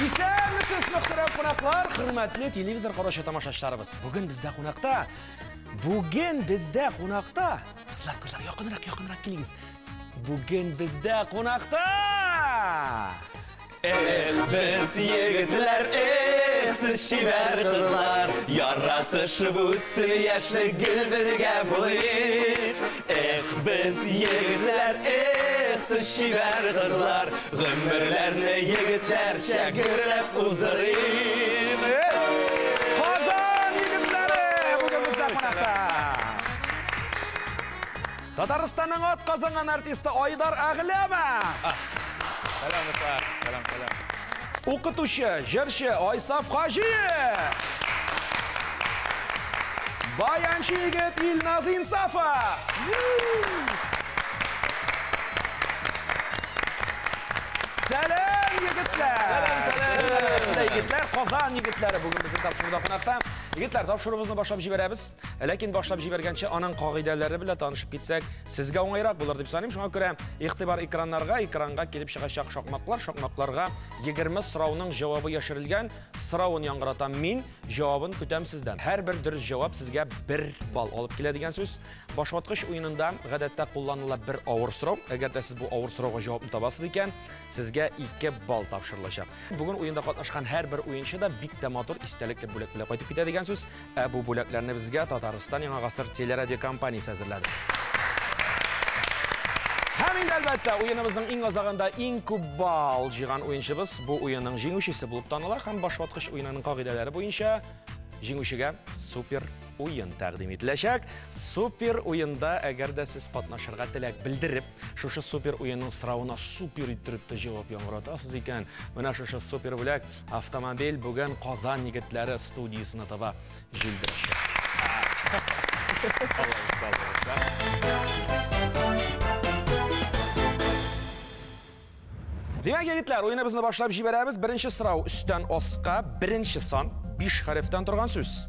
Исәнмесез, мөхтәрәм кунаклар, хөрмәтле телевизор караучы тамашачыларыбыз. Бүген бездә кунакта. Кызлар, якынрак килегез. Бүген бездә кунакта. Biz yigitler, siz şiver kızlar, yaratışıp ötsün yaşlı gül birge bulayım. Biz yigitler, siz şiver kızlar, ömürlerini yigitler şakirlep uzdurayım. Qozon yigitlari, bugun bizda qonaqda. Tataristonning ot qozongan artisti Oydar Ag'lamov. Selam. O'qituvchi, jirchi Oysaf Hojiyev. Bayanchi yigit Ilnoz Insofov. Selam yigitlar. Selam yigitlar, Qozon yigitlari bugun bizning topshiriqda qonaqda. Yigitlar, topshiruvimizni boshlab jiberamiz. Lekin boshlab jibergancha aning qoidalari bilan tanishib ketsak, sizga o'ngayroq bo'lar deb hisoblayman. Shunga ko'ra, e'tibor ekranga kelib chiqashaq shoqmoqlarga 20 so'rovning javobi yashirilgan. So'rovni yang'iratan men, javobini kutam sizdan. Har bir durust javob sizga 1 ball olib keladigan so'z. Boshlatqich o'yinida odatda qo'llaniladigan bir og'ir so'rov. Agarda siz bu og'ir so'rovga javobni topasiz ekan, sizga 2 ball topshirilacak. Bugun o'yinda qatnashgan har bir o'yinchida bitta motor istalikli bo'lak bilan qaytib ketadigan so'z. Bu bo'laklarni bizga Tatariston Yangi asr teleradio kompaniyasi hazırladı. Hemen albatta o'yinimizning eng ozag'ida eng ko'p ball jig'an o'yinchimiz bu o'yinning jenguvchisi bo'lib tanilar. Ham boshlatqich o'yinining qoidalari bo'yicha jenguvchiga super o'yin taqdim etilacak. Super o'yinda agarda siz qatnashirga tilak bildirib, shu super o'yinning so'rovini super ettirib javob yang'ratasiz ekan, mana shu super bo'lak avtomobil bugun Qozon yigitlari studiyasini toba jildirishdi. Demak yigitlar, o'yinimizni boshlab jiberamiz. Birinchi so'rov ustdan ostga birinchi son 5 harfdan turgan so'z.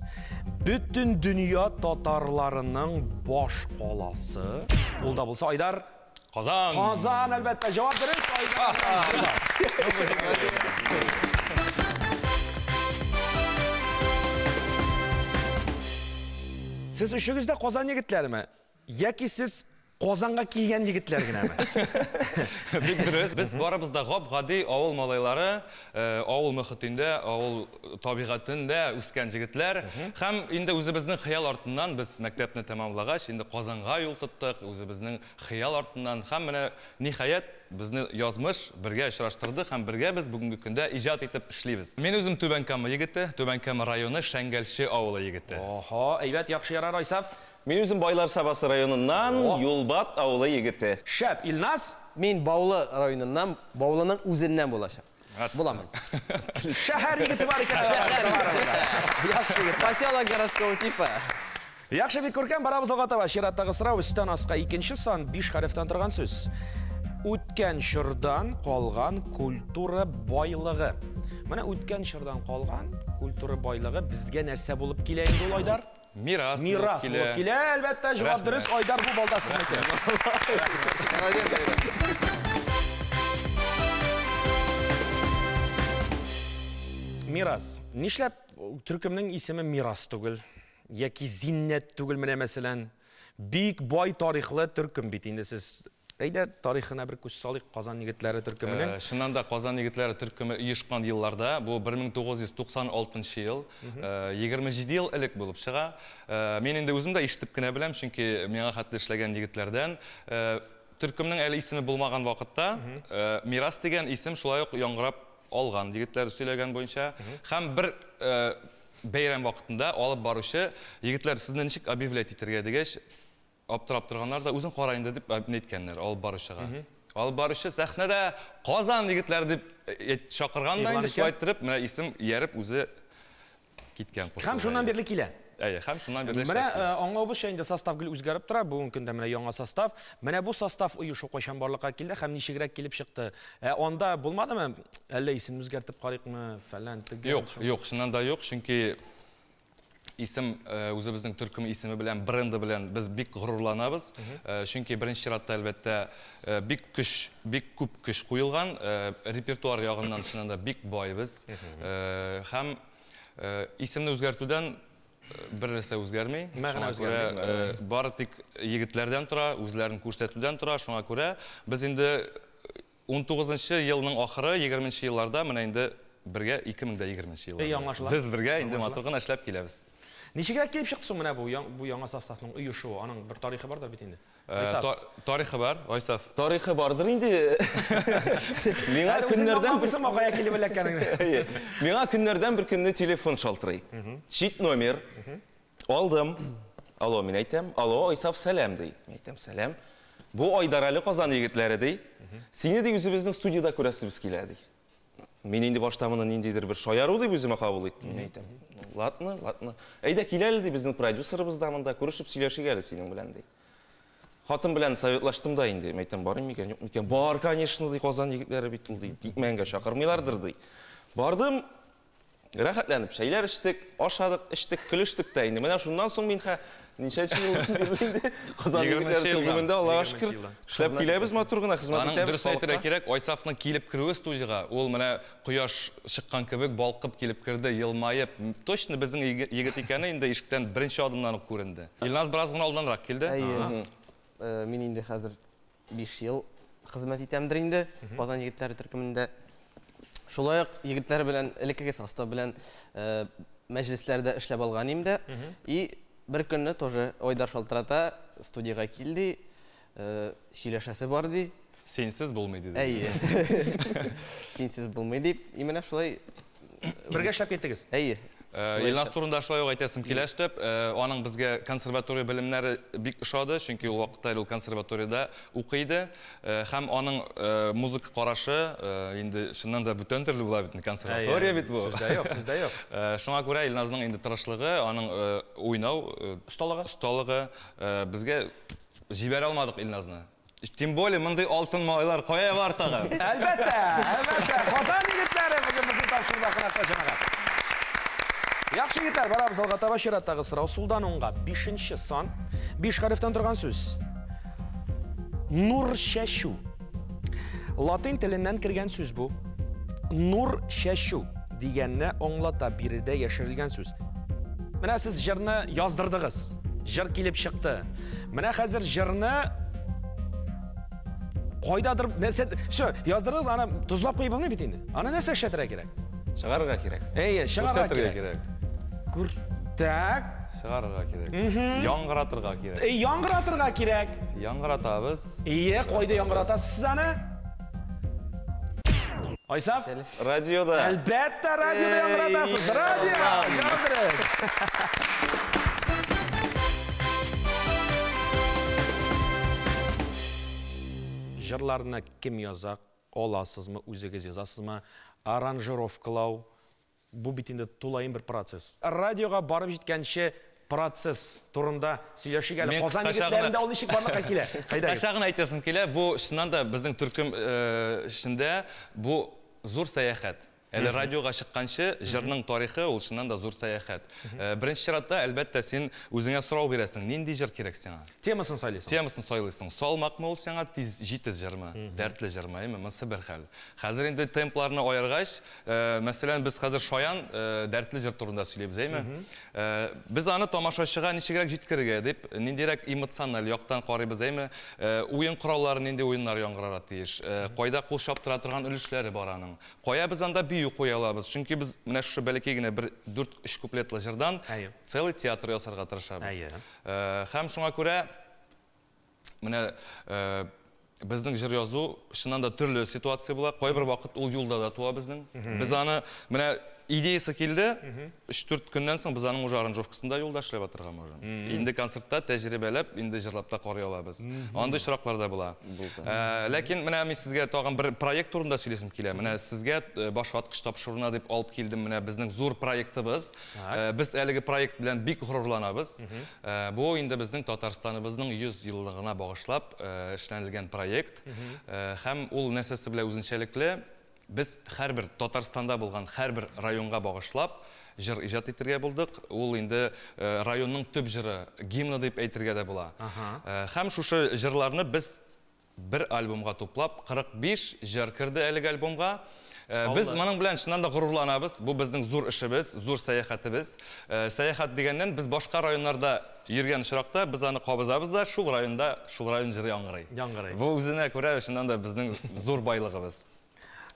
Bütün dünya tatarlarının bosh qalasi. Bo'lda bo'lsa Oydar Qozon. Qozon albatta javob beramiz Oydar. Siz o'shingizda Qozon yigitlarimi? Yoki siz Qozonga kelgan yigitlarginami? Biz barabızda g'ob-g'adiy avul malaylari, avul muhitinde, avul tabiatında o'sgan yigitlar. Ham endi o'zimizning xiyol ortidan biz maktabni tamomlagach, endi Qozonga yo'l tutdik. O'zimizning xiyol ortidan ham mana nihoyat bizni yozmish birga uchrashtirdi, ham birga biz bugungi kunda ijod etib ishlaymiz. Men o'zim Tubankama yigiti, Tubankama rayoni Shangalshi avuli yigiti. Oho, aybat yaxshi yarar Oysaf. Men o'zim Boylar Sabasi rayonidan Yo'lbat avuli yigiti. Shap Ilnoz. Men Bovli rayonidan, Bovlining o'zidan bo'lasham. Bo'laman. Shahar yigiti bor ekan. Yaxshi yigit. Poselok городского типа. Yaxshi bir ko'rgan baramiz Og'atova she'ratdagi so'rov istan ostga ikkinchi son 5 harfdan turgan so'z. O'tgan shirdan qolgan kultura boyligi. Mana o'tgan shirdan qolgan kultura boyligi bizga narsa bo'lib kelaydi Oydar? Miras bo'lib kelar. Albatta javob durust. Oydar bu bolda sizniki. Miras. Nishlab turkumning ismi Miras tugul yoki Zinnat tugul, mana masalan buyuk boy tarixli turkum bit. Endi siz qayda tarixini bir ko'z solik Qozon yigitlari turkumining. Shundan da Qozon yigitlari turkumi uyushgan yillarda, bu 1996-yil, 27 yil ilk bo'lib chiqa. Men endi o'zim da eshitibgina bilam, chunki menga xatda ishlagan yigitlardan turkumning hali ismi bo'lmagan vaqtda Miras degan ism shulay yong'irab olgan yigitlar söylegan bo'yicha ham bir bayram vaqtida olib boruvchi yigitlar sizni nechik объявлять etirga degach Abdurab turganlar da o'zin qarayın deb aytganlar olib borishga. Olib borishi sahnada Qozon yigitlar deb chaqirganda endi shu ayttirib, mana ism yerib o'zi ketgan. Ham shundan beri kela. Ham shundan beri. Mana ong'obish endi sostavga o'zgarib turadi. Bugungi kunda mana yangi sostav. Mana bu sostav uyushi qo'shan borliqqa keldi, ham nishigrab kelib chiqdi. Onda bo'lmadimi? Alla ismni o'zgartirib qarayqmi falan? Yo'q, shundan da yo'q, chunki исем үзебезнең төркем исеме белән, бренды белән без бик горурланабыз. Чөнки беренче чиратта әлбәттә бик күп көч куелган, репертуар ягыннан чынында бик байбыз. Һәм исемне үзгәртүдән бер нәрсә үзгәрми. Мәгънә үзгәрми. Бары тик егетләрдән тора, үзләрен күрсәтүдән тора. Шуңа күрә без инде 19-нчы елның ахыры, 20-нчы елларда менә инде бергә 2020 елда. Яңашылар. Без бергә инде матур гына эшләп киләбез. Ничегрәк килеп чыкты соң менә бу яңа составның оешуы? Аның бер тарихы бар да бит инде. Тарихы бар, Айсаф. Тарихы бардыр инде. Миңа Күннәрдән бисем магая килеп элеккәнеңне. Миңа күннәрдән бер көнне телефон шалтырый. Чит номер. Алдым. Алло, мин әйтәм. Алло, Айсаф, сәлам ди. Мин әйтәм, сәлам. Бу Айдарәле Казан егетләре ди. Сине ди үзебезнең студияда күрәсебез килә ди. Мин инде башта моны ниндидер бер шаяру дип үземә кабул иттем. Мин әйтәм, ладно. Әйдә килә әле ди, безнең продюсерыбыз да монда күрешеп сөйләшик әле синең белән ди. Хатын белән советлаштым да инде. Мин әйтәм, барым микән, юк микән? Бар, конечно ди, Казан егетләре бит ул ди. Тикмәнгә чакырмыйлардыр ди. Бардым, рәхәтләнеп шәйләр эчтек, ашадык, эчтек, көлештек тә инде. Менә шуннан соң мин ничәнче елдан бирле инде Казан егетләре төркемендә, Аллага шөкер, эшләп киләбез матур гына хезмәт итәбез. Дөрес әйтергә кирәк, Айсафның килеп керүе студияга, ул менә кояш чыккан кебек балкып килеп керде, елмаеп. Точно безнең егет икәне инде ишектән беренче адымнан ук күренде. Илназ бераз гына алданрак килде. Мин инде хәзер 5 ел хезмәт итәмдер инде Казан егетләре төркемендә. Шулай ук егетләр белән элеккеге состав белән мәҗлесләрдә эшләп алган идем дә. И bir künne тоже Ayдар шалтырата студияга килди, сөйләшәсе бар ди. Сенсез булмый диде. Әйе. Сенсез булмый дип, именно шулай Бергә эшләп киттегез. Әйе. Илназ турында шулай ук әйтәсем килә төп, аның безгә консерватория белемнәре бик ошады, чөнки ул вакытта ул консерваториядә укыйды, һәм аның музыка карашы инде шуннан да бүтән төрле була бит консерватория бит бу. Сездә юк. Шуңа күрә Илназның инде тырышлыгы, аның уйнау осталыгы безгә җибәрә алмадык Илназны. Тем более мондай алтын малайлар кая бар тагы. Әлбәттә. Казан егетләре бүген безнең тапшыруда кунакта җанагат. Яхшы егетләр, барабыз алга таба чираттагы сорау. Сулдан уңга 5нче сан, 5 хәрефтән торган сүз. Нур шәшу. Латин теленнән кергән сүз бу. Нур шәшу дигәнне аңлата, биредә яшерелгән сүз. Менә сез җырны яздырдыгыз. Җыр килеп чыкты. Менә хәзер җырны кайдадыр нәрсә, всё, яздырдыгыз, аны тузлап куйып булмый бит инде. Аны нәрсә эшләтергә кирәк? Чыгарырга кирәк. Әйе, чыгарырга кирәк. Так. Чыгарырга кирәк. Яңгыратырга кирәк. Яңгыратырга кирәк. Яңгыратабыз. Ие, кайда яңгыратасыз сез аны? Айсаф? Радиода. Әлбәттә, радиода яңгыратасыз. Радио! Яңгырыз. Җырларны кем яза? Аласызмы, үзегез язасызмы? Аранжировкалау. Бу бит инде тулайын бер процесс. Радиога барып җиткәнче процесс турында сөйләшик әле. Казан егетләрендә ул ничек барлыкка килә? Кыскача гына әйтәсем килә, бу чыннан да безнең төркем эчендә бу зур сәяхәт. Әле радиога чыкканчы җырның тарихы ул чыннан да зур сәяхәт. Беренче чиратта әлбәттә син үзеңә сорау бирәсең, нинди җыр кирәк сиңа? Темасын сайлыйсың. Темасын сайлыйсың. Салмакмы ул сиңа тиз җитез җырмы, дәртле җырмы, монысы бер хәл. Хәзер инде темпларны аергач, мәсәлән, без хәзер шаян дәртле җыр турында сөйләйбез, әйме? Без аны тамашачыга ничегрәк җиткерергә дип, ниндирәк эмоциональ яктан карыйбыз, әйме? Уен кораллары нинди уеннар яңгырарга тиеш? Кайда кул чаптыра торган өлешләре бар аның? Кая без анда куя алабыз. Чөнки без менә шу бәләкәй генә бер 4-3 куплетлы җырдан целый театр ясарга тырышабыз. Һәм шуңа күрә менә безнең җыр язу чыннан да төрле ситуация була. Кайбер вакыт ул юлда да туа безнең. Без аны менә идеясы килде. 3-4 көннән соң без аның уже аранжировкасында юлда эшләп атырга можем. Инде концертта тәҗрибәләп, инде җырлап та карый алабыз. Андый очраклар да була. Ләкин менә мин сезгә тагын бер проект турында сөйләсем килә. Менә сезгә башваткыч тапшыруына дип алып килдем. Менә безнең зур проектыбыз. Без әлеге проект белән бик горурланабыз. Бу инде безнең Татарстаныбызның 100 еллыгына багышлап эшләнелгән проект. Һәм ул нәрсәсе белән үзенчәлекле. Біз һәрбір Татарстанда болған һәрбір районға бағышлап жыр ижад итергә булдык. Ул инде районның төп жыры, гимны дип әйтергә дә була. Һәм шушы жырларны без bir альбомга туплап 45 жыр кирде әлеге альбомга. Biz моның белән чыннан да горурланабыз. Бу безнең зур эшебез, зур сәяхәтебез. Сәяхәт дигәннән без башка районнарда йөргән чиракта без аны кабызабыз да шул районда шул район җыры яңгырый. Бу үзенә күрә чыннан да безнең зур байлыгыбыз.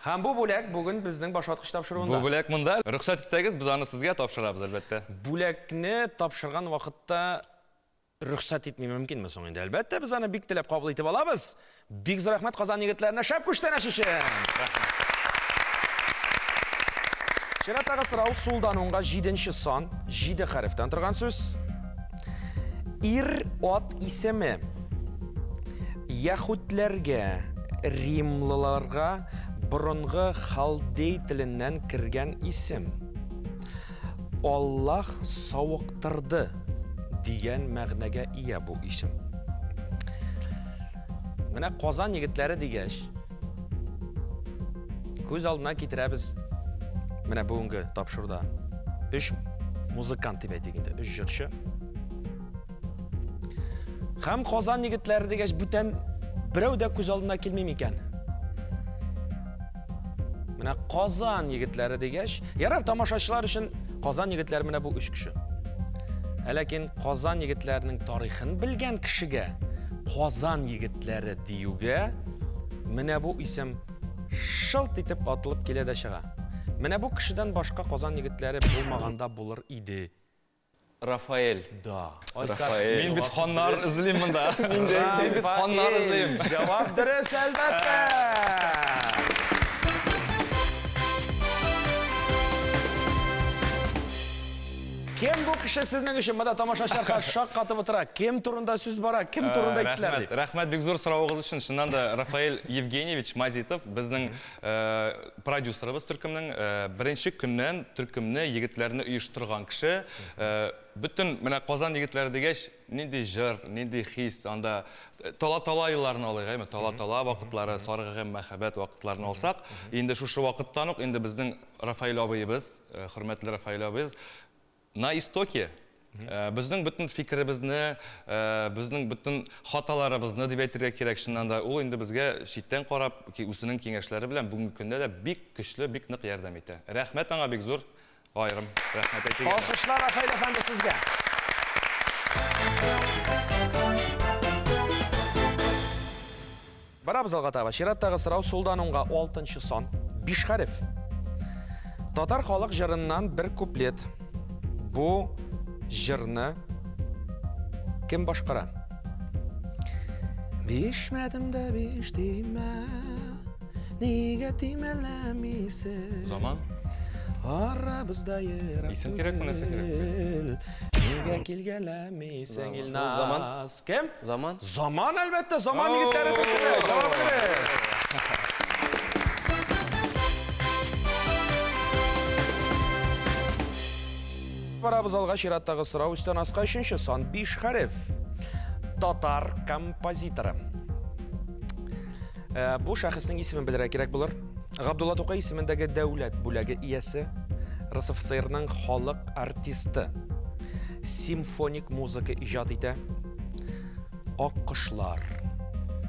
Һәм бу бүләк бүген безнең башваткыч тапшыруында. Бу бүләк монда. Рөхсәт итсәгез, без аны сезгә тапшырабыз әлбәттә. Бүләкне тапшырган вакытта рөхсәт итми мөмкинме соң инде? Әлбәттә без аны бик теләп кабул итеп алабыз. Бик зур рәхмәт Казан егетләренә шәп күчтәнәш өчен. Чираттагы сорау сулдан уңга 7-нче сан, 7 хәрефтән торган сүз. Ир ат исеме. Яһүдләргә, римлыларга борынгы халдей теленнән кергән исем. Аллаһ савыктырды дигән мәгънәгә ия бу исем. Менә Казан егетләре дигәч, күз алдына китерәбез. Менә бүгенге тапшыруда 3 музыкант дип әйтик инде, 3 җырчы. Һәм Казан егетләре дигәч, бүтән берәү дә күз алдына килми микән? Менә Казан егетләре дигәч, ярар тамашачылар өчен Казан егетләре менә бу 3 кеше. Ләкин Казан егетләренең тарихын белгән кешегә Казан егетләре диюгә менә бу исем шылт итеп атылып килә дә чыга. Менә бу кешедән башка Казан егетләре булмаганда булыр иде. Рафаэль. Да. Мин бит ханнар эзлим монда. Мин бит ханнар эзлим. Җавап дөрес әлбәттә. Кем бу кеше сезнең өчен монда тамашачыларга шак катып утыра? Кем турында сүз бара? Кем турында әйттеләр дип? Рәхмәт бик зур соравыгыз өчен. Чыннан да Рафаэль Евгеньевич Мазитов безнең продюсерыбыз төркемнең беренче көннән төркемне егетләрне оештырган кеше. Бүтән менә Казан егетләре дигәч, нинди җыр, нинди хис, анда тала-тала елларны алыйк, тала-тала вакытлары, сарыгы мәхәббәт вакытларын алсак, инде шушы вакыттан ук инде безнең Рафаэль абыебыз, хөрмәтле Рафаэль абыебыз, на истоке безнең бүтән фикеребезне, безнең бүтән хаталарыбызны дип әйтергә кирәк. Шуннан да ул инде безгә читтән карап, үзенең киңәшләре белән бүгенге көндә дә бик көчле, бик нык ярдәм итә. Рәхмәт аңа бик зур. Айрым. Рәхмәт әйтегез. Алкышлар Рафаэль әфәнде сезгә. Барабыз алга таба. Чираттагы сорау сулдан уңга 6-нчы сан, 5 хәреф. Татар халык җырыннан бер куплет. Бу җырны кем башкара? Бишмәдемдә биш тимә, нигә тимәләмисең? Заман. Арабызда ерак. Исем кирәкме, нәрсә кирәк? Нигә килгәләмисең Илназ? Кем? Заман. Заман әлбәттә, Заман егетләре турында. Җавап бирегез. Барабыз алга чираттагы сорау үстән аска 3-нче сан, 5 хәреф. Татар композиторы. Бу шәхеснең исемен белергә кирәк булыр. Габдулла Тукай исемендәге дәүләт бүләге иясе, РСФСРның халык артисты, симфоник музыка иҗат итә. Аккышлар,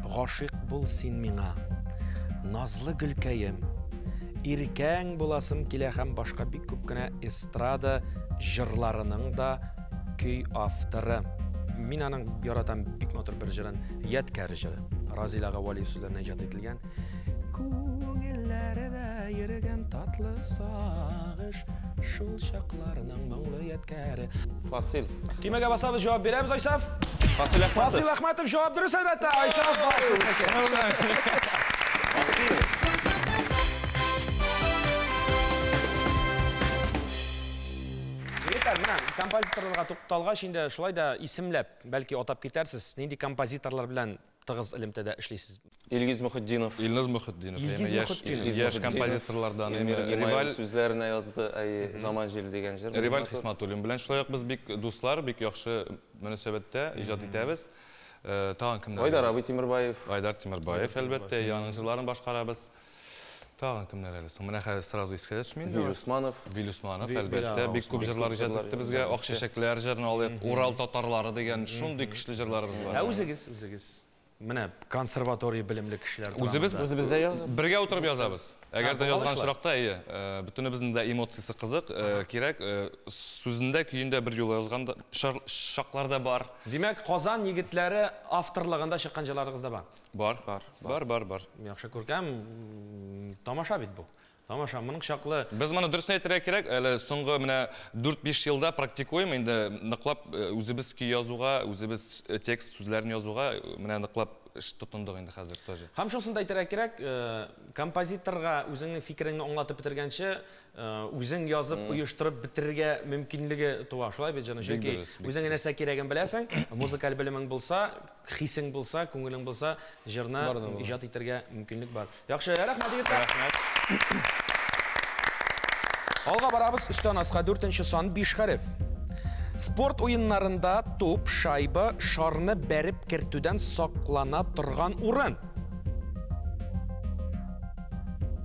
гашыйк бул син миңа, назлы гөлкәем, иркәң буласым килә һәм башка бик күп кенә эстрада җырларының да көй авторы. Мин аның яратам бик матур бер җырын, Ядкәр җыры. Разил ага Валиев сүзләренә иҗат ителгән. Күңелләрдә йөргән татлы сагыш, шул чакларның моңлы ядкәре. Фасил. Кимәгә басабыз, җавап бирәбез, Айсаф? Фасил Әхмәтов. Фасил Әхмәтов җавап дөрес әлбәттә. Айсаф басыз. Фасил. Композиторларга тукталгач инде шулай да исемләп, бәлки атап китәрсез. Нинди композиторлар белән тыгыз элемтәдә эшлисез? Илгиз Мөхетдинов. Илназ Мөхетдинов. Яшь композиторлардан. Рималь сүзләренә язды, Заман җил дигән җыр. Риваль Хисматуллин белән шулай ук без бик дуслар, бик яхшы мөнәсәбәттә иҗат итәбез. Тагын кемнәр? Айдар Абый Тимербаев. Айдар Тимербаев әлбәттә, яның җырларын башкарабыз. Тағын кімдер әлі? Мына қазір сразу еске түсмейді. Виль Усманов. Виль Усманов, әлбәттә. Бик күп җырлар җырлады безгә. Акшәшәкләр җырын алыйк, Урал татарлары дигән шундый көчле җырларыбыз бар. Үзегез. Менә консерватория белемле кешеләр. Үзебездә Бергә утырып язабыз. Әгәр дә язган чиракта, бөтенебезнең дә эмоциясе кызык, кирәк, сүзендә, көендә бер юлы язганда шаклар да бар. Димәк, Казан егетләре авторлыгында чыккан җырларыгыз да бар. Бар. Яхшы күркәм, тамаша бит бу. Тамаша, моның чаклы. Без моны дөресен әйтергә кирәк, әле соңгы менә 4-5 елда практикуем, инде ныклап үзебез көй язуга, үзебез текст сүзләрен язуга, менә ныклап эш тотындык инде хәзер тоже. Һәм шусын да әйтергә кирәк, композиторга үзеңнең фикереңне аңлатып бетергәнче, үзең язып, оештырып бетерергә мөмкинлеге туа. Шулай бит җаным, чөнки үзеңә нәрсә кирәген беләсең, музыкаль белемең булса, хисең булса, күңелең булса, җырны иҗат итәргә мөмкинлек бар. Яхшы, рәхмәт егетләр. Алга барабыз, өстән аска 4нче сан 5 хәреф. Спорт уеннарында топ, шайба, шарны бәреп кертүдән саклана торган урын.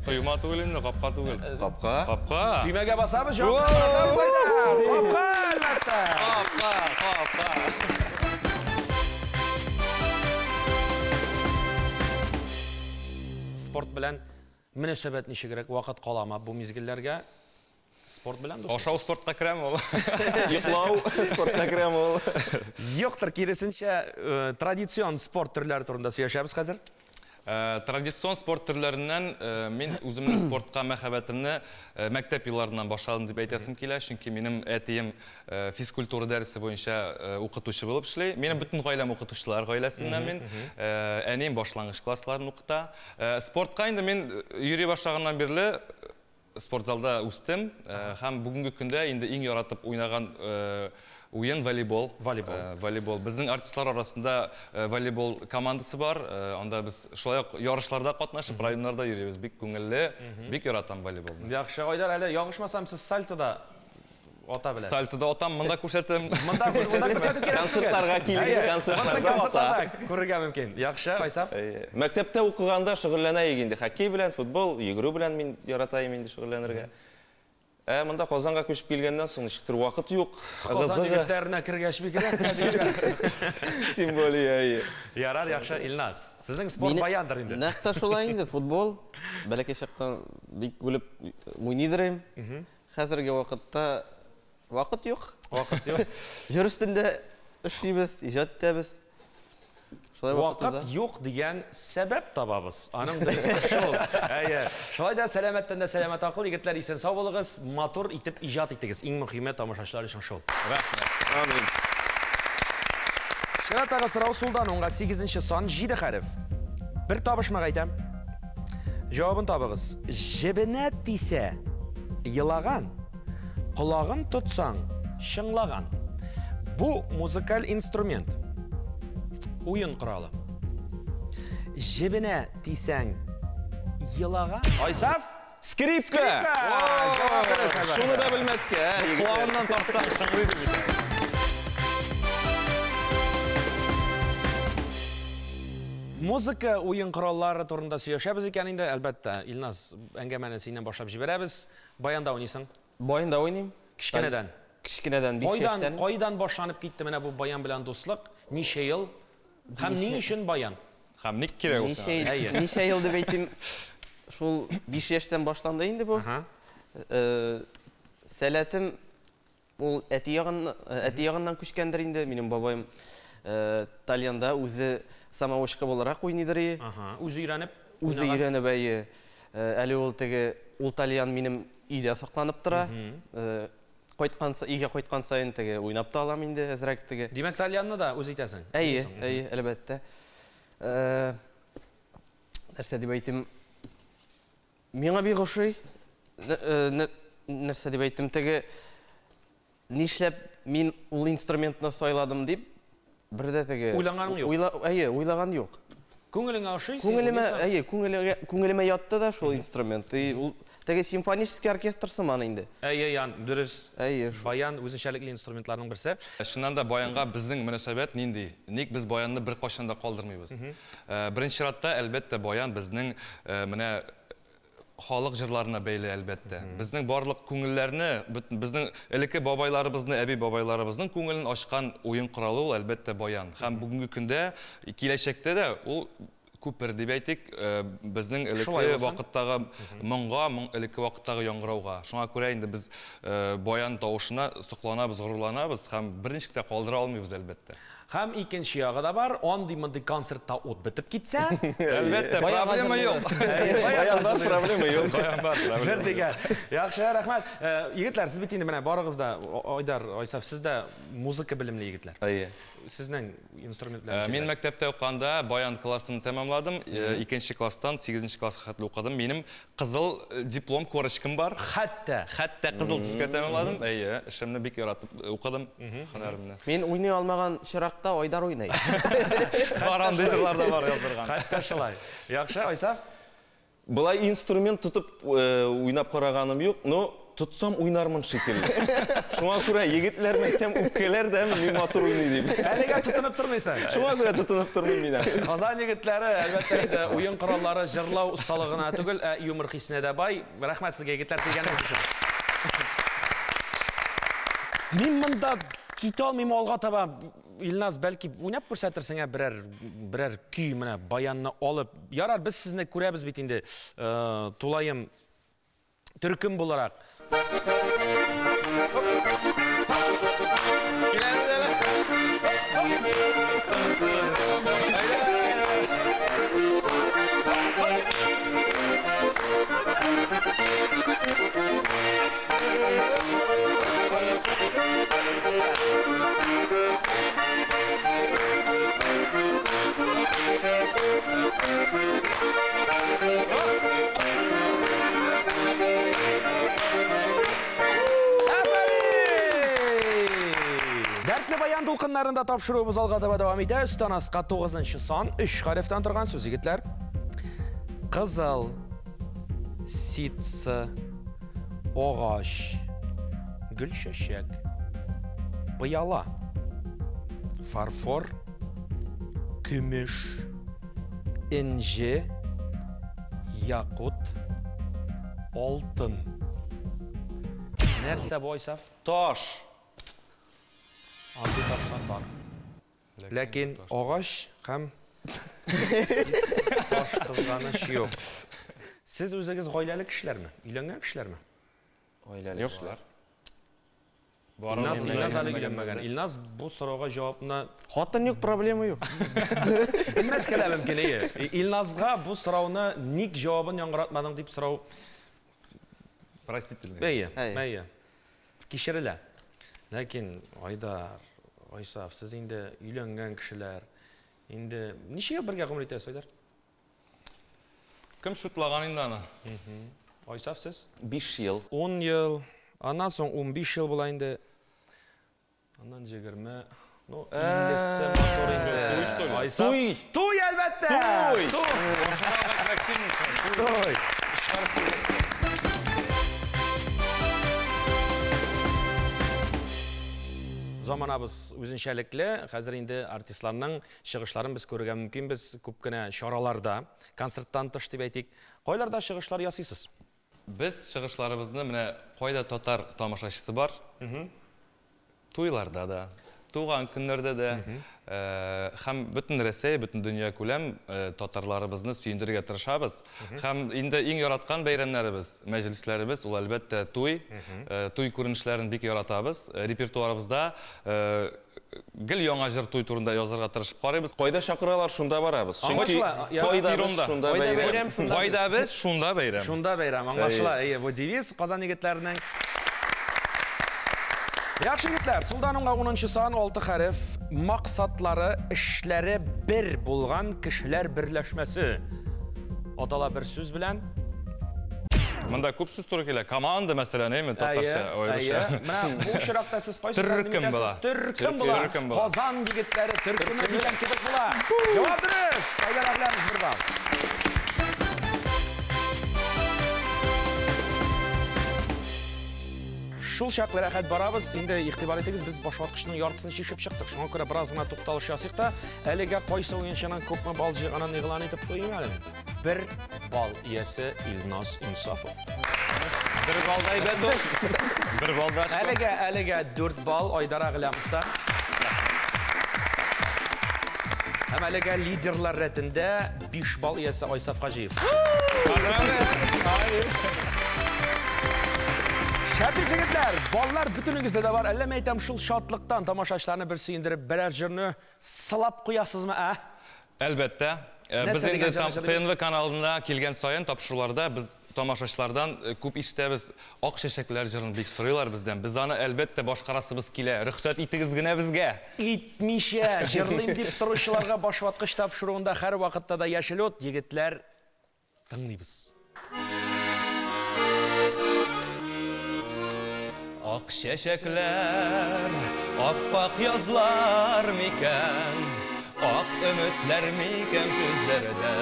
Кыйма түгел инде, капка түгел. Капка. Төймәгә басабыз, җавап кайтарабыз айда. Капка, әлбәттә. Капка. Спорт белән мөнәсәбәт ничегрәк, вакыт каламы бу мизгелләргә? Спорт белән дус. Ашау спортка керәме ул? Йоклау спортка керәме ул? Юктыр, киресенчә, традицион спорт төрләре турында сөйләшәбез хәзер. Традицион спорт төрләреннән мин үземнең спортка мәхәббәтемне мәктәп елларыннан башладым дип әйтәсем килә, чөнки минем әтием физкультура дәресе буенча укытучы булып эшли. Минем бөтен гаиләм укытучылар гаиләсеннән мин. Әнием башлангыч классларын укыта. Спортка инде мин йөри башлаганнан бирле спортзалда үстем, һәм бүгенге көндә инде иң яратып уйнаган уен волейбол. Волейбол. Безнең артистлар арасында волейбол командасы бар. Анда без шулай ук ярышларда катнашып, районнарда йөрибез. Бик күңелле, бик яратам волейболны. Яхшы, Айдар, әле ягышмасам, сез сальтода ата беләсез. Сальтода атам, монда күрсәтәм. Монда күрсәтеп кирәк. Концертларга килегез, концертларда. Күрергә мөмкин. Яхшы, Айсаф. Мәктәптә укыганда шөгыльләнәйек инде. Хоккей белән, футбол, йөгерү белән мин яратайм инде шөгыльләнергә. Монда Казанга күчеп килгәннән соң ничектер вакыт юк. Казан егетләренә кергәч бик кирәк. Тем более. Ярар, яхшы, Илназ. Сезнең спорт баяндыр инде. Нәкъ шулай инде, футбол. Бәләкәй чактан бик үлеп уйныйдырым. Хәзерге вакытта вакыт юк. Җыр өстендә эшлибез, иҗат итәбез. Вакыт юк дигән сәбәп табабыз. Аның дөресте шул. Шулай да сәламәттән дә сәламәт акыл, егетләр, исән сау булыгыз, матур итеп иҗат итегез. Иң мөһиме тамашачылар өчен шул. Рәхмәт. Амин. Ширатага сорау сулдан уңга 8нче сан 7 хәреф. Бер табышмак әйтәм. Җавабын табыгыз. Җебенә тисә елаган, колагын тотсаң шыңлаган. Бу музыкаль инструмент. Уен коралы. Җебенә тисәң елаган. Айсаф, Скрипка. Шуны да белмәскә. Кулагыннан тартсаң шыңлый дип әйтә. Музыка уен кораллары турында сөйләшәбез икән инде, әлбәттә. Илназ, әңгәмәне синнән башлап җибәрәбез. Баянда уйныйсың? Баянда уйныйм. Кичкенәдән. Кичкенәдән 5 яшьтән. Кайдан башланып китте менә бу баян белән дуслык? Ничә ел? Һәм ни өчен баян? Һәм ник кирәк ул? Ничә ел дип әйтим. Шул 5 яшьтән башланды инде бу. Сәләтем ул әти ягыннан күчкәндер инде. Минем бабаем Тальянда үзе самоучка буларак уйныйдыр. Үзе өйрәнеп, әйе. Әле ул Тальян минем өйдә сакланып тора. Өйгә кайткан сайын теге уйнап та алам инде әзрәк теге. Димәк, Тальянны да үз итәсең? Әйе, әлбәттә. Нәрсә дип әйтим? Миңа бик ошый. Нәрсә дип әйтим? Теге нишләп мин ул инструментны сайладым дип бердә теге уйлаганың юк. Уйлаган юк. Күңелеңә ошый? Күңелемә ятты да шул инструмент. Ул теге симфонический оркестр сыман инде. Дөрес. Баян үзенчәлекле инструментларның берсе. Шуннан да баянга безнең мөнәсәбәт нинди? Ник без баянны бер кашан да калдырмыйбыз? Беренче чиратта, әлбәттә, баян безнең менә халық жырларына бәйле әлбәттә. Безнең барлык күңелләрне, безнең элекке бабайларыбызны, әби бабайларыбызның күңелен ачкан уен коралы ул әлбәттә баян. Һәм бүгенге көндә, киләчәктә дә ул күпер дип әйтик, безнең элекке вакыттагы моңга, элекке вакыттагы яңгырауга. Шуңа күрә инде без баян тавышына сокланабыз, горурланабыз һәм берничек тә калдыра алмыйбыз әлбәттә. Һәм икенче ягы да бар, андый-мондый концертта ут бетеп китсә, Әлбәттә, проблема юк. Баяндар проблема юк. бер дигән. Яхшы, рәхмәт. Егетләр, сез бит инде менә барыгыз да, Айдар, Айсаф, сез дә музыка белемле егетләр. Әйе. Сезнең инструментларыгыз. Мин мәктәптә укганда баян классын тәмамладым. 2нче класстан 8нче класска хәтле укыдым. Минем кызыл диплом корочкам бар. Хәтта Кызыл төскә тәмамладым. Әйе, эшемне бик яратып укыдым. Һөнәремне. Мен уйный алмаган чиракта Айдар уйный. Каранды җырларда бар яздырган. хәтта шулай. Яхшы, Айсаф. Былай инструмент тотып уйнап караганым юк, но тотсам уйнармын шикелле. Шуңа күрә егетләр мәктәп үпкәләр дә мин матур уйный дип. Әлегә тотынып тормыйсың. Шуңа күрә тотынып тормыйм мин. Казан егетләре әлбәттә инде уен кораллары, җырлау усталыгына түгел, юмор хисенә дә бай. Рәхмәт сезгә егетләр килгәнегез өчен. Мин монда китә алмыйм алга таба. Илназ, бәлки уйнап күрсәтерсең берәр көй менә баянны алып. Ярар, без сезне күрәбез бит инде. Тулайым төркем буларак. Дәртле баян дулкыннарында тапшыруыбыз алга таба дәвам итә. Өстән аска 9нчы сан 3 хәрефтән торган сүз егетләр. Кызыл, ситсы, агач, гөлчәчәк, пыяла, фарфор, көмеш, инҗе, якут, алтын. Нәрсә бу, Айсаф? Таш. Андый ташлар бар. Ләкин агач һәм таш кызганыч юк. Сез үзегез гаиләле кешеләрме? Өйләнгән кешеләрме? Гаиләле кешеләр. Илназ әле өйләнмәгән. Илназ бу сорауга җавапны Хатын юк, проблема юк. белмәскә дә мөмкин. Илназга бу сорауны ник җавабын яңгыратмадың дип сорау. Простительный. Әйе. Кичерелә. Ләкин Айдар, Айсаф, сез инде өйләнгән кешеләр. Инде ничә ел бергә гомер итәсез, Айдар? Кем шутлаган инде аны? Айсаф, сез? 5 ел. 10 ел, аннан соң 15 ел була инде. Аннан 20. Ну, 50 мотор инде. Айсаф. Туй әлбәттә. Туй. Заманабыз үзенчәлекле. Хәзер инде артистларның чыгышларын без күрергә мөмкин. Без күп кенә чараларда, концерттан тыш дип әйтик, кайларда чыгышлар ясыйсыз? Без чыгышларыбызны менә кайда татар тамашачысы бар? Туйларда да, туган көннәрдә дә, һәм бөтен Россия, бөтен дөнья күләм татарларыбызны сөендерергә тырышабыз. Һәм инде иң яраткан бәйрәмнәребез, мәҗлесләребез ул әлбәттә туй. Туй күренешләрен бик яратабыз. Репертуарыбызда гел яңа җыр туй турында язарга тырышып карыйбыз. Кайда чакыралар, шунда барабыз. Чөнки кайдабыз, шунда бәйрәм. Кайда без, шунда бәйрәм. Шунда бәйрәм, аңлашыла. Бу девиз Казан егетләренең. Яхшы егетләр, Сулданымга 10нчы сан 6 хәреф, максатлары, эшләре бер булган кешеләр берләшмәсе. Атала бер сүз белән. Монда күп сүз туры килә. Команда мәсәлән, әйме, татарча, аеруча. Менә бу очракта сез кайсы төркем була. Казан егетләре төркеме дигән кебек була. Җавап дөрес. Айдар белән бер бал. Шул чаклы рәхәт барабыз. Инде игътибар итегез, без башваткычның яртысын чишеп чыктык. Шуңа күрә бераз гына тукталыш ясыйк та, әлегә кайсы уенчының күпме бал җыйганын игълан итеп куйыйм әле. 1 bal iyesi İlnaz İnsafov. Bir balday ben de. Bir baldaş. Әлегә 4 bal Айдар Агылямовта. Һәм әлегә лидерлар рәтендә 5 bal иясе Айсаф Хаҗиев. Şərtli җегетләр, баллар bütünüгездә дә бар. Әллә мәйтәм шул шатлыктан тамашачыларны бер сөендереп, берәр җырны сылап куясызмы, ә? Әлбәттә. Biz endi TNV kanalına kelgan sayin topshiruvlarda biz tomoshachilardan ko'p eshitamiz, oq shashaklar jirini bek so'raylar bizdan. Biz uni albatta boshqarasimiz kelar. Ruxsat etingizgina bizga. Etmishә, җырлыйм дип торучыларга башваткыч тапшыруында һәр вакытта да яшел от, егетләр тыңлыйбыз. Ак şeşekler, appak yazlar miken, ak ümitler miken gözlerde.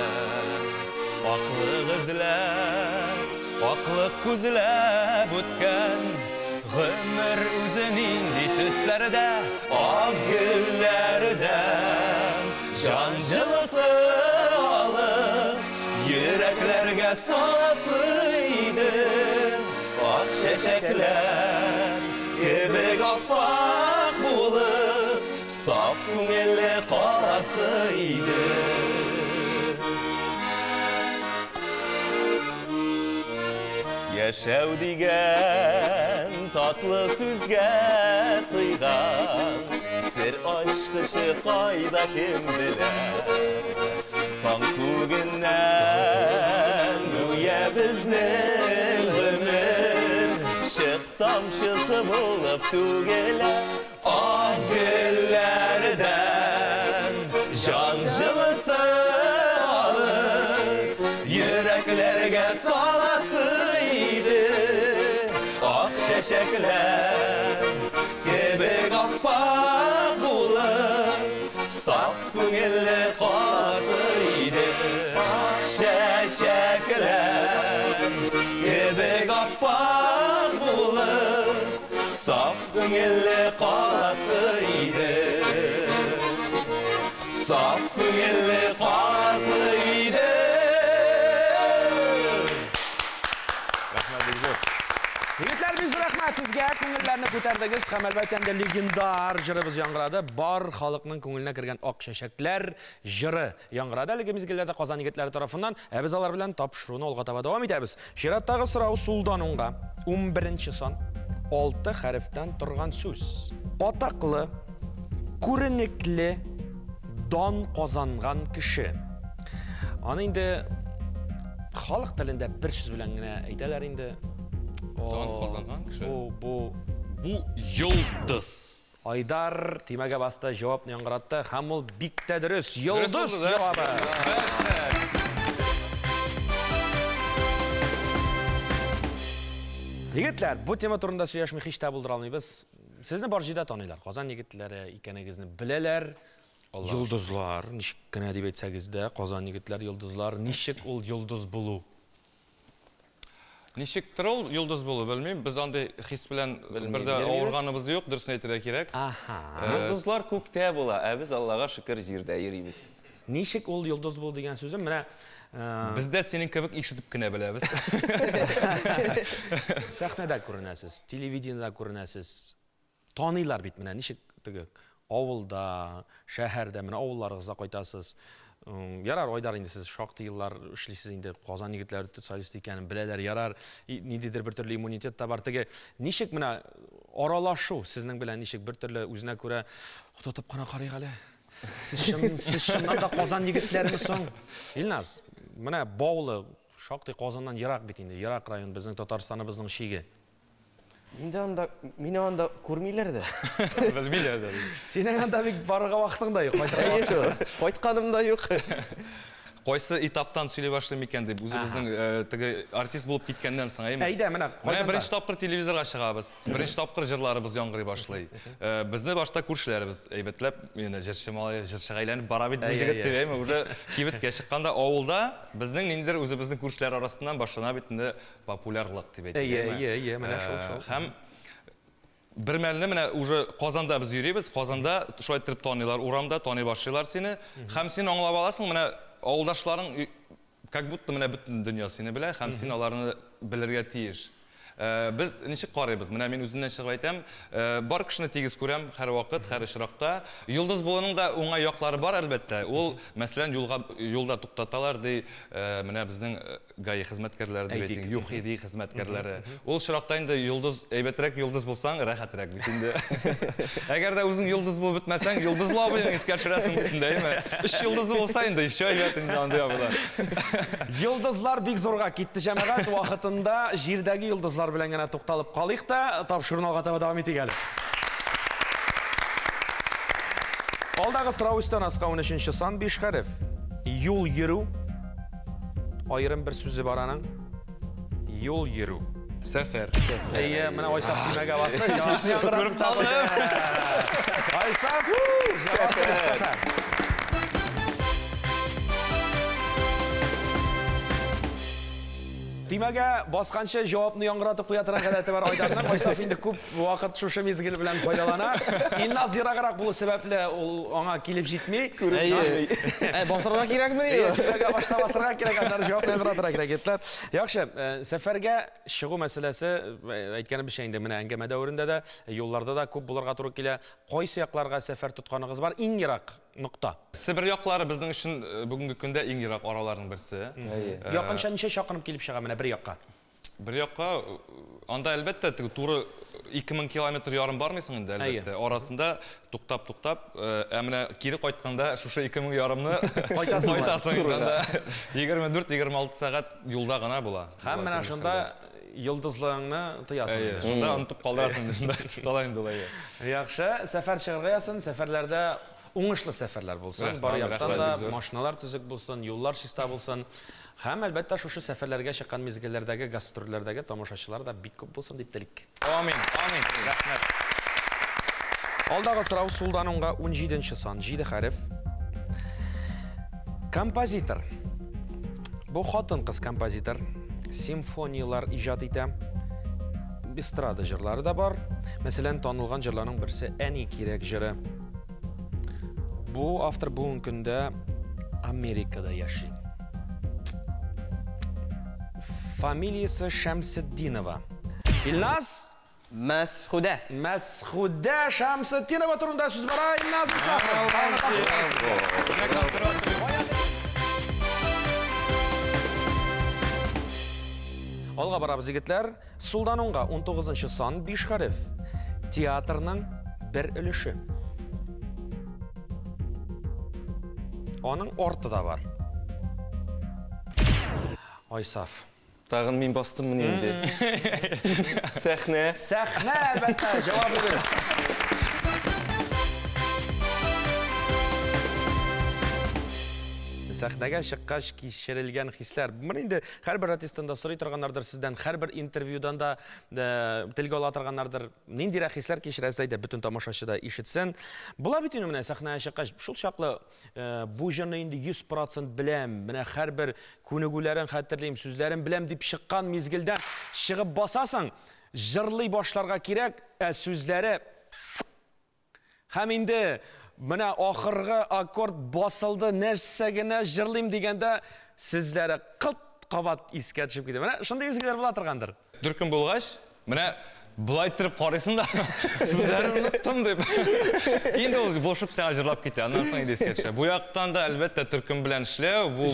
Aklı gizler, aklı kuzlep ötken, gümür üzünün ditüslerde, ak güllerden, cancılısı alıp, yüreklerge salasıydı. Ak şeşekler gibi kappak bulup saf köngilli kalasıydı. Yaşav digen tatlı sözge sıygan sir aşkışı kayda kim biler. Tan kugünden güye biznin Şık tamşısı bulup tügele ah güllerden cancılısı alıp yüreklerge salasıydı. Ak şeşekler gibi kappak bulup saf köngilli kalasıydı. Ak şeşekler gibi kappak saf köngilli kalasıydı. Saf köngilli kalasıydı. Yigitlar, biz rahmat sizga, ko'ngillarni ko'tardingiz. Ham albatta legendar jırыбыз yangradi. Bar xalqning ko'ngiline kirgan oq shashaklar jiri yangradi. Haligi mezgillarda Qozon yigitlari tarafidan biz ular bilan topshiruvni olg'a taba davom etamiz. She'ratdagi Sirao Suldan unga 11-son 6 harfdan turgan so'z. Otaqli, ko'rinekli, don qozongan kishi. Ani endi xalq tilida bir so'z bilangina aytalar endi. Don qozongan kishi. Bu yıldız. Aydar Timaga bastı, cevapni yangiratdi. Ham ol bitta durust. Yıldız cevabı. Yigitlar, bu tema turida söylashni hech tabildira olmaymiz. Sizni borjida taniylar. Qozon yigitlari ekanigizni bilalar. Yulduzlar, nishkina deb aytsagizda, Qozon yigitlari yulduzlar, nishik ol yulduz bo'lu. Nishikdir ol yulduz bo'lu bilmayman. Biz onday his bilan birda og'irganimiz yo'q, durustini aytira kerak. Aha. Yulduzlar ko'kda bo'la, biz Allohga shukr yerda yuribmiz. Nishik ol yulduz bo'l degan so'zim mana bizda sening kabi eshitibgina bilamiz. Sahnada ko'rinasiz, televideniyada ko'rinasiz. Taniylar bit mana nishik ovulda, shaharda mana ovullaringizga qaytasiz. Yarar Aydar endi siz shoqti yillar ishlaysiz endi Qozon yigitlari solist ekanini bilalar, yarar nididir bir turli immunitet tabartiga nishik mana aralashuv sizning bilan nishik bir turli o'zina ko'ra xototib qaraygali. Siz shundan da Qozon yigitlarimisan. Ilnaz, mana Bovli shoqti Qozondan yiroq bit endi, yiroq rayon bizning Tataristonimizning shigi. Meni anda ko'rmaylar-da. Bilmaylar-da. Sening anda bir barga vaqtingda yo'q, qaytganimda yo'q. Qaysi etapdan söylay başlayım ekan deb o'zimizning artist bo'lib ketgandan so'ng ayman. Ayda mana birinchi topqir televizorga chiqamiz. Birinchi topqir jillarimiz yong'ira boshlaydi. Bizni boshda ko'rishlarimiz aybatlab, meni jirshimoliy, jirshig'a aylanib barabit jigit deb ayman. O'sha kibitga chiqqanda ovulda bizning nindir o'zimizning ko'rishlar orasidan boshlanib bitdi populyarlik deb aytdim. Iya, mana shu. Ham bir məlini mənə Qozonda biz yürüyübüz. Qozonda şu ayttirib tanıylar, uramda tanıy başlayırlar seni. Ham sen anlab alasın, mənə avuldaşların как будто менә бөтен дөнья сине белә һәм син аларны белергә тиеш. Biz ничек карыйбыз? Менә мин үземнән чыгып әйтәм, бар кешене тигез күрәм һәр вакыт, һәр очракта. Йолдыз булуның да уңай яклары бар әлбәттә. Ул, мәсәлән, юлда туктаталар ди, менә безнең гаи хезмәткәрләре дип әйтик, ЮХИДИ хезмәткәрләре. Ул очракта инде йолдыз, әйбәтрәк йолдыз булсаң, рәхәтрәк бит инде. Әгәр дә үзең йолдыз булып бетмәсәң, йолдыз лабыйң искә төшерәсең бит инде, әйме? 3 йолдызы булса инде, ещё әйбәт инде анда булар. Йолдызлар бик зорга китте җәмәгать вакытында җирдәге йолдызлар белән генә тукталып калыйк та, тапшыруны алга таба дәвам итик әле. Алдагы сорау өстән аска 13-нче сан 5 хәреф. Юл йөрү. Аерым бер сүзе бар аның. Юл йөрү. Сәфәр. Әйе, менә Айсаф тимәгә басты. Яңгырап калды. Айсаф, сәфәр. Тимәгә басканчы җавапны яңгыратып куя торган гадәте бар Айдарның. Айсаф инде күп вакыт шушы мизгел белән файдалана. Илназ ераграк булу сәбәпле ул аңа килеп җитми. Басырга кирәкме? Тимәгә башта басырга кирәк, аннары җавап яңгыратырга кирәк дитләр. Яхшы, сәфәргә чыгу мәсьәләсе әйткәнебезчә инде менә әңгәмә дәверендә дә, юлларда да күп булырга туры килә. Кайсы якларга сәфәр тотканыгыз бар? Иң ерак нокта. Сибир яклары безнең өчен бүгенге көндә иң ерак араларның берсе. Якынча ничә чакырым килеп чыга менә бер якка? Бер якка анда әлбәттә туры 2000 километр ярым бармыйсың инде әлбәттә. Арасында туктап, менә кире кайтканда шушы 2000 ярымны кайтасың инде. 24-26 сәгать юлда гына була. Һәм менә шунда йолдызлыгыңны тоясың. Шунда онытып калдырасың, шунда чыгып кала инде улай. Яхшы, сәфәр чыгарга ясын, сәфәрләрдә уңышлы сәфәрләр булсын, бар яктан да машиналар төзек булсын, юллар чиста булсын. Һәм әлбәттә шушы сәфәрләргә чыккан мизгелләрдәге гастрольләрдәге тамашачылар да бик күп булсын дип телик. Амин, амин. Рәхмәт. Алдагы сорау сулдан уңга 17-нче сан, 7 хәреф. Композитор. Бу хатын-кыз композитор. Симфониялар иҗат итә. Эстрада җырлары да бар. Мәсәлән, танылган җырларның берсе Әни кирәк җыры. Бу автор бүгенге көндә Америкада яши. Фамилиясе Шәмсетдинова. Илназ Мәсхүдә. Мәсхүдә Шәмсетдинова турында сүз бара. Илназ Алга барабыз егетләр. Сулдан уңга 19-нчы сан 5 хәреф. Театрның бер өлеше. Аның орты да бар. Айсаф. Тагын мин бастым менә инде. Сәхнә. Сәхнә әлбәттә, җавабыгыз. Сәхнәгә чыккач кичерелгән хисләр. Мен инде һәрбер артистында сорый торганнардыр сездән, һәрбер интервьюдан да телгә ала торганнардыр. Ниндирәк хисләр кичерәсә дә бөтен тамашачы да ишетсен. Була бит инде менә сәхнәгә чыккач шул чаклы бу җырны инде 100% беләм. Менә һәрбер күнегүләрен хәтерлим, сүзләрен беләм дип чыккан мизгелдән чыгып басасың, җырлый башларга кирәк, сүзләре һәм инде менә ахыргы аккорд басылды, нәрсә генә җырлыйм дигәндә сүзләре кылт кабат искә төшеп китә. Менә шундый мизгелләр була торгандыр. Төркем булгач, менә булай торып карыйсың да, сүзләрен оныттым дип. Инде ул бошып сәңа җырлап китә. Аннан соң инде искә төшә. Бу яктан да әлбәттә төркем белән эшләү бу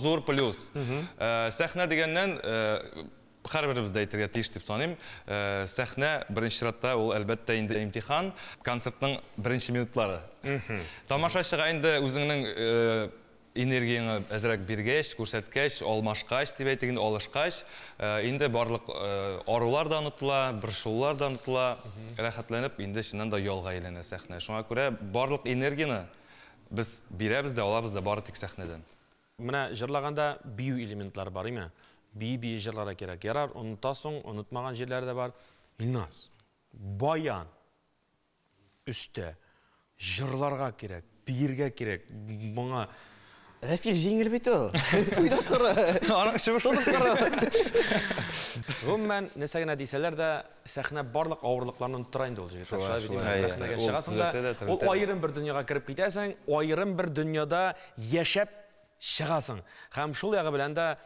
зур плюс. Сәхнә дигәннән һәрберебез дә әйтергә тиеш дип саныйм. Сәхнә беренче чиратта ул әлбәттә инде имтихан, концертның беренче минутлары. Тамашачыга инде үзеңнең энергияңа әзрәк биргәч, күрсәткәч, алмашкач дип әйтик, алышкач, инде барлык арулар да онытыла, борчулар да онытыла, рәхәтләнеп инде чыннан да ялга әйләнә сәхнә. Шуңа күрә барлык энергияны без бирәбез дә, алабыз да бары тик сәхнәдән. Менә җырлаганда бию элементлары бар име? Бию җырларга кирәк. Ярар, онытасың, онытмаган җирләре дә бар. Илназ, баян, үстә, җырларга кирәк, биергә кирәк. Моңа Рәфил җиңел бит ул. Уйлап тора. Аның чыбыш тотып тора. Гомумән, нәрсә генә дисәләр дә, сәхнә барлык авырлыкларны оныттыра инде ул җир. Сәхнәгә чыгасың да, ул аерым бер дөньяга кирип китәсең, аерым бер дөньяда яшәп шығасың. Һәм шул ягы белән дә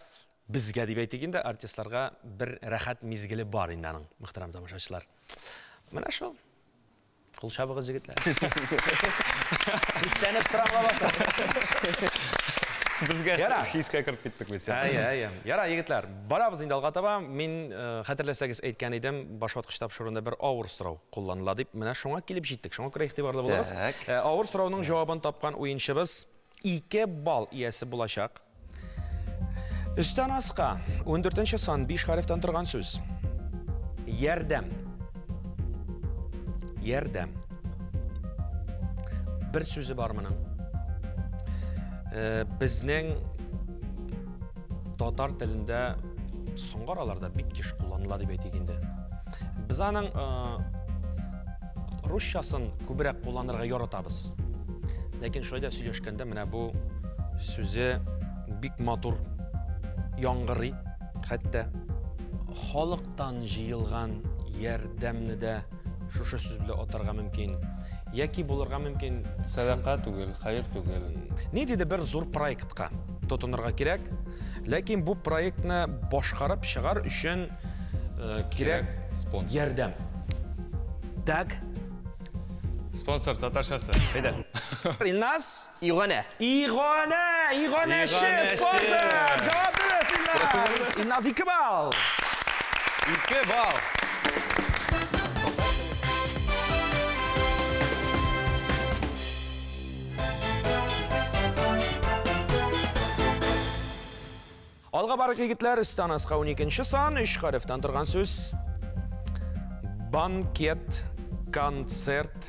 безгә дип әйтик инде артистларга бер рәхәт мизгеле бар инде аның, мөхтәрәм тамашачылар. Менә шул. Кул чабыгыз җегетләр. Хистәнеп торам лабаса. Безгә Яра. хискә кертеп киттек бит. Яра, егетләр, барабыз инде алга таба. Мин хәтерләсәгез әйткән идем, башваткыч тапшыруында бер авыр сорау кулланыла дип, менә шуңа килеп җиттек. Шуңа күрә игътибарлы булабыз. Авыр сорауның җавабын тапкан уенчыбыз 2 балл иясе булачак. Өстән аска 14нче сан 5 хәрефтән торган сүз. Ярдәм. Ярдәм. Бер сүзе бар моның. Безнең татар телендә соңгы араларда бик киш кулланыла дип әйтик инде. Без аның русчасын күбрәк кулланырга яратабыз. Ләкин шулай да сөйләшкәндә менә бу сүзе бик матур яңгырый, хәтта халыктан җыелган ярдәмне дә шушы сүз белән атарга мөмкин. Яки булырга мөмкин Садака түгел, хайыр түгел. Ни диде бер зур проектка тотынырга кирәк. Ләкин бу проектны башкарып чыгар өчен кирәк спонсор. ярдәм. Так, Спонсор татарчасы. Әйдә. Илназ, Игъана. Игъана спонсор. Җавап бирәсез Илназ. Илназ 2 балл. 2 балл. Алга барык егетләр, өстән аска 12нче сан 3 хәрефтән торган сүз. Банкет, концерт,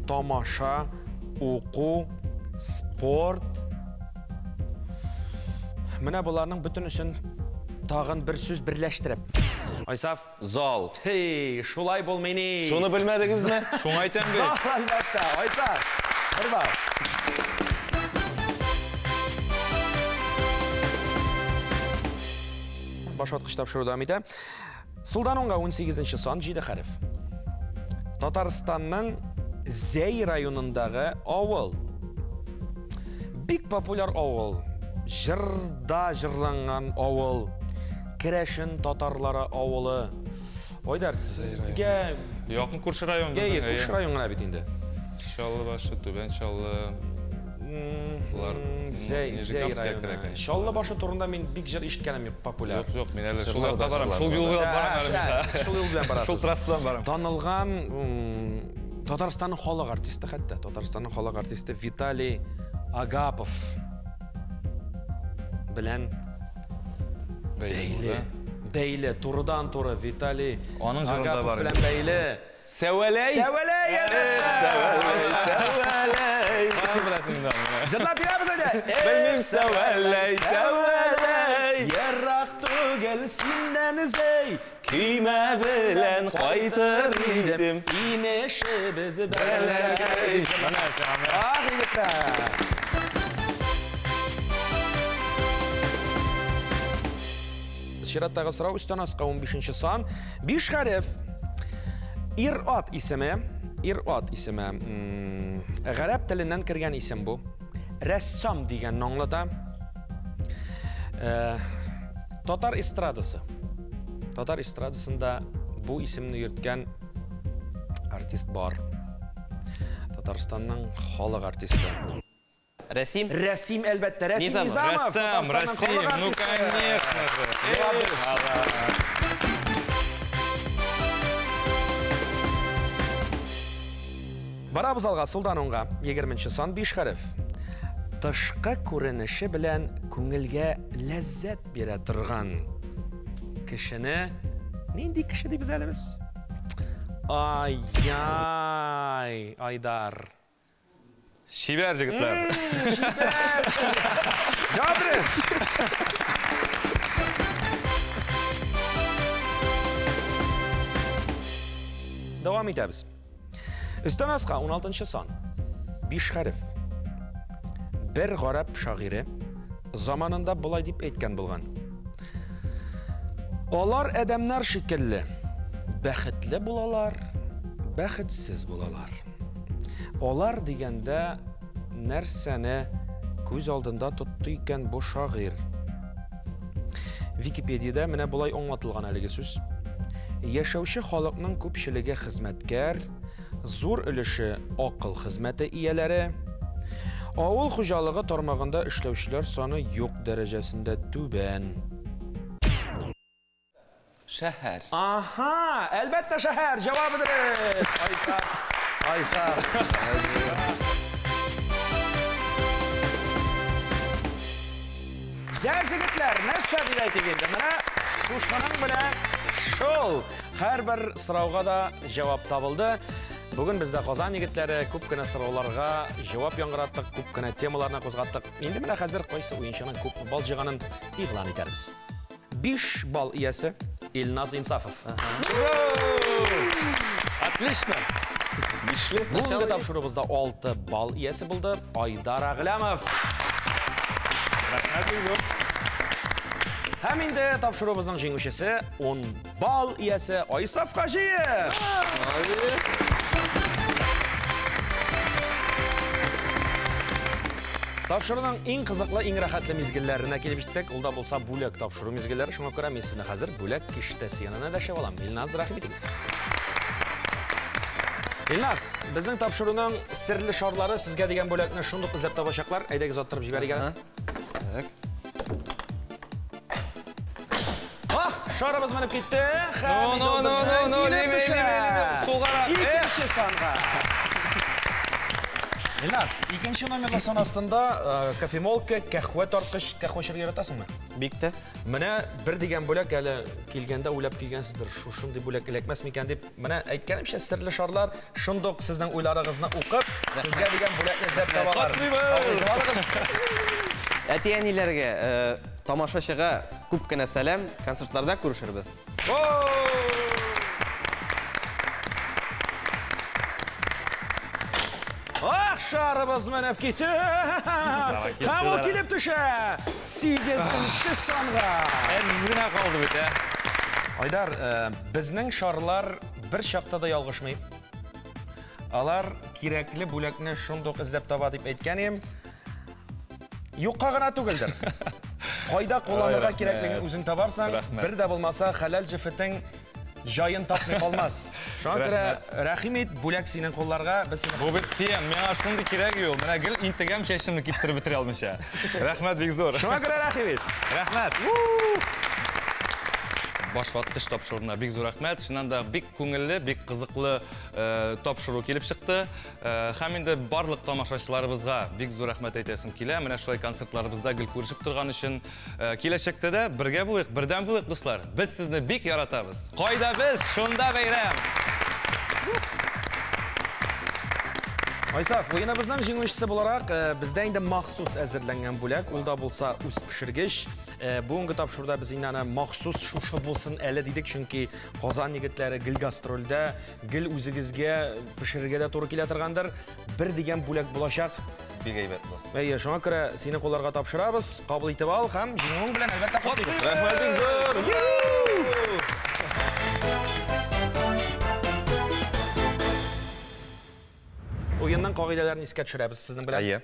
тамаша, уку, спорт. Менә буларның бөтенесен тагын бер сүз берләштереп. Айсаф, Зал. хей, шулай булмый ни. Шуны белмәдегезме? Шуңа әйтәм бит. Зал, әлбәттә, Айсаф. Бер балл. Башваткыч тапшыру дәвам итә. Сулдан уңга 18нче сан 7 хәреф. Татарстанның Зәй районындагы авыл. Бик популяр авыл. Җырда җырланган авыл. Керәшен татарлары авылы. Айдар, сезгә Якын күрше район күрше район гына бит инде. Чаллы башы, Түбән Чаллы. Булар Зәй районы. Чаллы башы турында мин бик җыр ишеткәнем юк, популяр. Юк, мин әле шуларда барам. Шул юлга барам. Шул юл белән барасыз. Шул трассадан барам. Танылган Татарстанның халык артисты хәтта. Татарстанның халык артисты Виталий Агапов белән бәйле, турыдан туры Виталий Аның җырында бар. белән бәйле. Сәвәләй. Сәвәләй! Җырлап бирәбез әйдә. Белмим сәвәләй. Ярак түгел синнән зәй. Көймә белән кайтыр идем. Инешебез бәләгәй. Ах, егетләр. Чираттагы сорау өстән аска 15нче сан 5 хәреф. Ир-ат исеме. Гарәп теленнән кергән исем бу. Рәссам дигән аңлата. Татар эстрадасы. Татар эстрадасында бу исемне йөрткән артист бар. Татарстанның халык артисты. Рәсим. Рәсим, әлбәттә, Рәсим Низамов. Низамов. Рәсим, ну конечно же. Барабыз алга, сулдан уңга 20нче сан 5 хәреф. Тышкы күренеше белән күңелгә ләззәт бирә торган кешене нинди кеше дибез әле без? Ай, Айдар. Шибәр җегетләр. Гадрес. Давам итәбез. Өстән аска 16нчы сан 5 хәреф. Бер гарәп шагыйре заманында булай дип әйткән булган. Алар адәмнәр шикелле бәхетле булалар, бәхетсез булалар. Алар дигәндә нәрсәне көз алдында tuttu икән бу шагыйрь. Википедияда менә булай аңлатылган әлеге сүз. Яшәүче халыкның күпчелеге хезмәткәр, зур өлеше акыл хезмәте ияләре. Авыл хуҗалыгы тармагында эшләүчеләр саны юк дәрәҗәсендә түбән. Шәһәр. Aha, әлбәттә шәһәр җавабыдыр. Айса. Җегетләр, нәрсә дип әйтик инде? Менә шушының белән шул һәрбер сорауга да җавап табылды. Бүген бездә Казан егетләре күп кенә сорауларга җавап яңгыраттык, күп кенә темаларны кузгаттык. Инде менә хәзер кайсы уенчының күп бал җыганын игълан итәрбез. 5 бал иясе Илназ Инсафов. Отлично. Бүгенге тапшыруыбызда 6 бал иясе булды. Айдар Аглямов. Һәм инде тапшыруыбызның җиңүчесе 10 бал иясе Айсаф Хаҗиев. Тапшыруның иң кызыклы, иң рәхәтле мизгелләренә килеп җиттек. Ул да булса бүләк тапшыру мизгелләре. Шуңа күрә мин сезне хәзер бүләк киштәсе янына дәшеп алам. Илназ, рәхим итегез. Илназ, безнең тапшыруның серле шарлары сезгә дигән бүләкне шундук эзләп табачаклар. Әйдәгез аттырып җибәрик әле. Шарабыз менеп китте. Икенче санга. Илназ, икенче номерлы сан астында кофемолка, кәхвә тарткыч, кәхвә эчәргә яратасыңмы? Бик тә. Менә бер дигән бүләк әле килгәндә уйлап килгәнсездер. Шушындый бүләк эләкмәс микән дип. Менә әйткәнемчә серле шарлар шундук сезнең уйларыгызны укып, сезгә дигән бүләкне эзләп табалар. Әти-әниләргә, тамашачыга күп кенә сәлам, концертларда күрешербез. Шарабыз менеп китте. Һәм ул килеп төшә. 8нче санга. Әзгенә калды бит, Айдар, безнең шарлар бер чакта да ялгышмый. Алар кирәкле бүләкне шундук эзләп таба дип әйткәнем. Юкка гына түгелдер. Кайда кулланырга кирәклеген үзең табарсың, бер дә булмаса хәләл җифетең җаен тапмый калмас. Шуңа күрә рәхим ит бүләк синең кулларга. Бу бит сен, миңа шундый кирәк юк. Менә гел интегәм чәчемне киптереп бетерә алмыйча. Рәхмәт бик зур. Шуңа күрә рәхим ит. Рәхмәт. Башваткыч тапшыруына бик зур рәхмәт. Шуннан да бик күңелле, бик кызыклы тапшыру килеп чыкты. Һәм инде барлык тамашачыларыбызга бик зур рәхмәт әйтәсем килә. Менә шулай концертларыбызда гел күрешеп торган өчен киләчәктә дә бергә булыйк, бердәм булыйк, дуслар. Без сезне бик яратабыз. Кайда без, шунда бәйрәм. Айсаф, уеныбызның җиңүчесе буларак бездә инде махсус әзерләнгән бүләк, ул да булса үз пешергеч. Бүгенге тапшыруда без инде махсус шушы булсын әле дидек, чөнки Казан егетләре гел гастрольдә, гел үзегезгә пешерергә дә туры килә торгандыр. Бер дигән бүләк булачак. Бик әйбәт бу. Әйе, шуңа күрә сине кулларга тапшырабыз. Кабул итеп ал һәм җиңүең белән әлбәттә котлыйбыз. Рәхмәт бик зур. Уенның кагыйдәләрен искә төшерәбез сезнең белән. Әйе.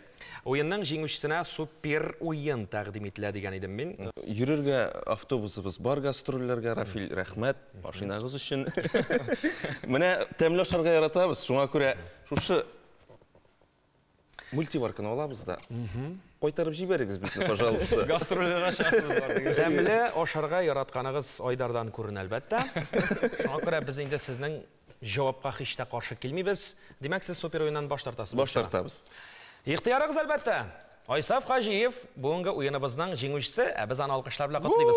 Уенның җиңүчесенә супер уен тәкъдим ителә дигән идем мин. Йөрергә автобусыбыз бар, гастрольләргә Рафил, рәхмәт машинагыз өчен. Менә тәмле ашарга яратабыз. Шуңа күрә шушы мультиварканы алабыз да. Кайтарып җибәрегез безне, пожалуйста. Гастрольләр ашасыз бар. Тәмле ашарга яратканыгыз Айдардан күренә әлбәттә. Шуңа күрә без инде сезнең җавапка һич тә каршы килмибез. Димәк, сез супер уеннан баш тартасыз. Баш тартабыз. Ихтыярыгыз әлбәттә. Айсаф Хаҗиев бүгенге уеныбызның җиңүчесе, ә без аны алкышлар белән котлыйбыз.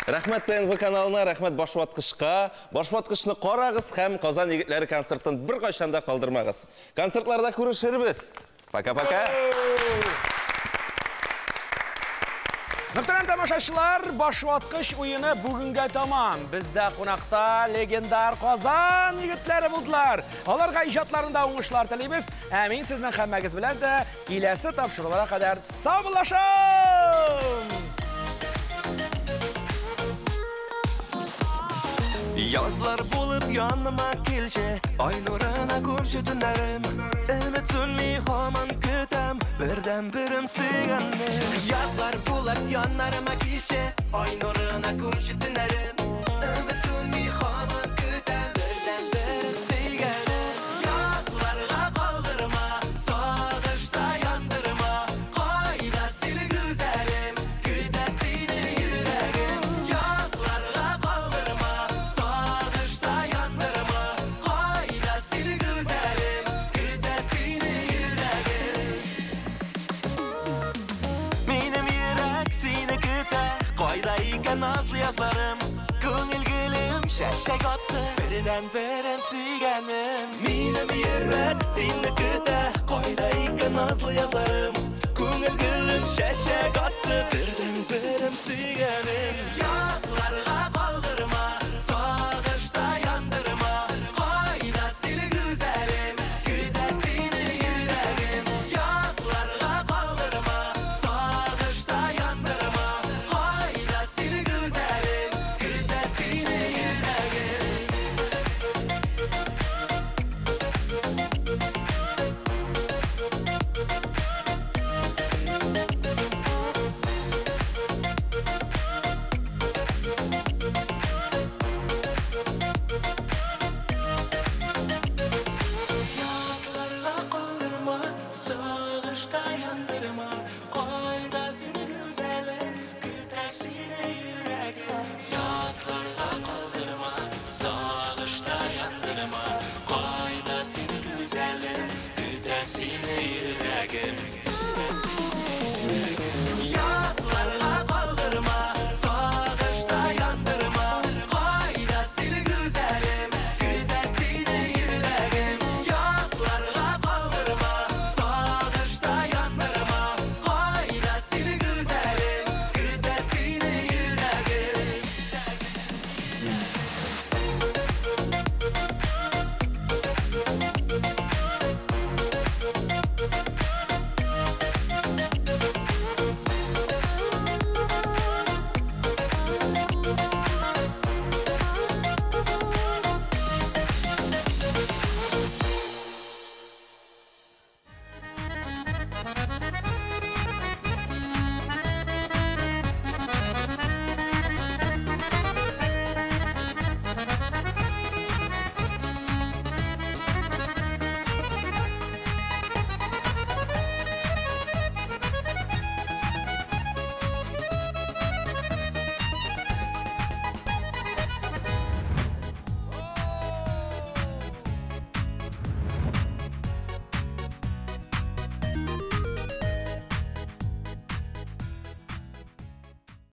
Рәхмәт ТНВ каналына, рәхмәт Башваткышка. Башваткышны карагыз һәм Казан егетләре концертын бер кайчан да калдырмагыз. Концертларда күрешербез. Пока-пока. Мөхтәрәм тамашачылар, Башваткыч уены бүгенгә тамам. Бездә кунакта легендар Казан егетләре булдылар. Аларга иҗатларында уңышлар телибез. Ә мин сезнең һәммәгез белән дә киләсе тапшыруларга кадәр саубуллашам! Yazlar bulup yanıma kelşe, ay nuruna kurşu tünlerim. bitsunmi hamon kutam birdan birim sevganni Yazlar bulak yanlarıma kilçe Ay nuruna kumşu tünerim Bitsunmi hamon kutam birdan birim sevganim Yağlarga kaldırma sağışta yandırma Koyda seni güzelim güde seni yüreğim Yağlarga kaldırma sağışta yandırma Koyda seni güzelim güde seni yüreğim Benim yürek seni küte Koyda iken nazlı yazlarım Көңіл гүлім шәшек атты Бірден бірім сүйгенім Менің ерек сені күті Қойда икі назлы язларым Көңіл гүлім шәшек атты Бірден бірім